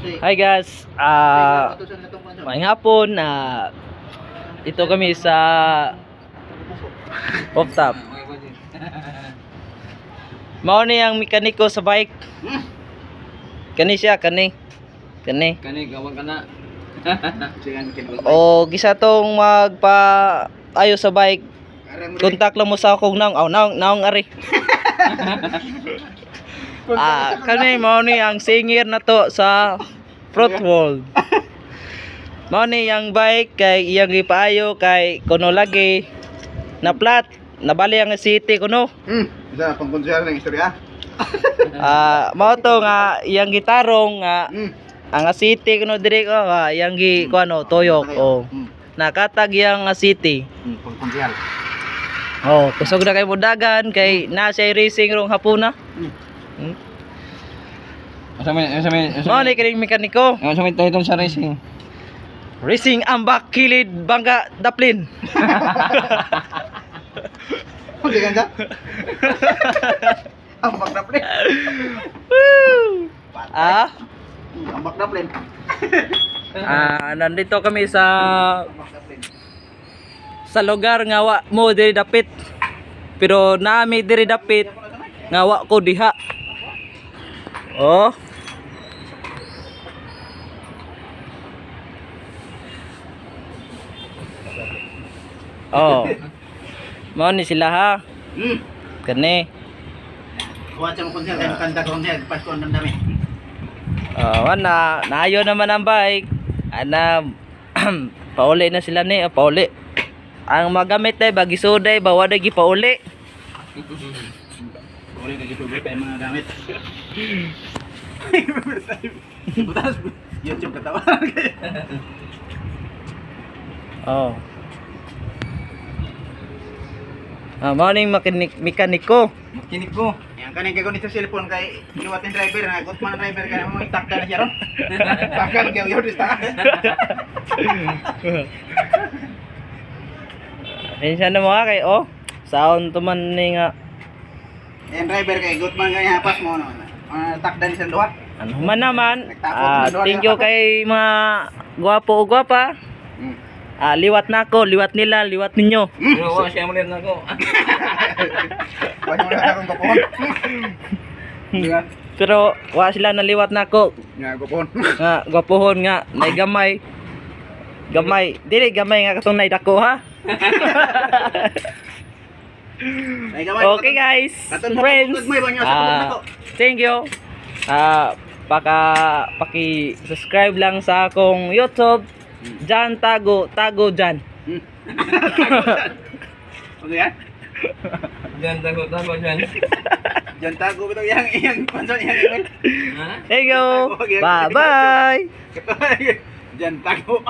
Hi guys, maayong hapon. Ito kami sa rooftop. Mao ni ang mekaniko sa bike. Kani siya, kani Gawag ka na. o gisa tong magpa ayo sa bike. Kontak lang mo sa akong naong ari. Kani mao ni ang singer na to sa Fruit World. Mao ni ang bike kay iyang gipaayo kay kuno lagi na flat nabali ang city kuno. Isa pang konsyal ng istorya. Mao to nga iyang gitarong nga ang city kuno diri ko iyang gi kuno toyok o nakatag iyang city. Pang konsyal. Oh, kusog na kay mudagan kay na siya racing rong hapuna. Mao ni kining mekaniko. Sa may title sa racing. Racing ambak kilid bangga daplin. Hindi ka ambak na plane. Ambak na plane. Nandito kami sa lugar nga wa mo diri dapit. Pero nami diri dapit nga wa ko diha. Oh. Oh. Mao ni sila ha. Kani. Kuha sa konsyal kay makanda ko konsyal pas ko ang dami. Wana, naayo naman ang bike. Pauli na sila ni, pauli. Ang magamit ay bagisuday, bawa na gipauli. Uli ka gito kay mga gamit. Butas YouTube katawa. Oh. Mao ning mekaniko. Makinig ko. Yang kaning kay gunit sa cellphone kay liwatin driver na gutman driver ka na mo itakda na siya ron. Takal kay yo dista. Minsan na mga kay sound to man ni nga. Yang driver kay gutman kay hapas mo no. Takda ni sa duha. Ano man naman. Thank you kay mga gwapo o gwapa. Liwat na ako, liwat nila, liwat ninyo. Pero siya mo rin ako. Wala mo na akong gopon. Pero wa sila naliwat na ako. Nga gopon. Nga gwapohon nga nay gamay. Gamay, dili gamay nga katong nay dako ha. Okay guys, friends. Thank you. Paki-subscribe lang sa akong YouTube. Jan tago Jan. Okay yan? Diyan tago dyan. Diyan tago bitaw yang panson yang email. Thank you. Bye bye. Diyan tago.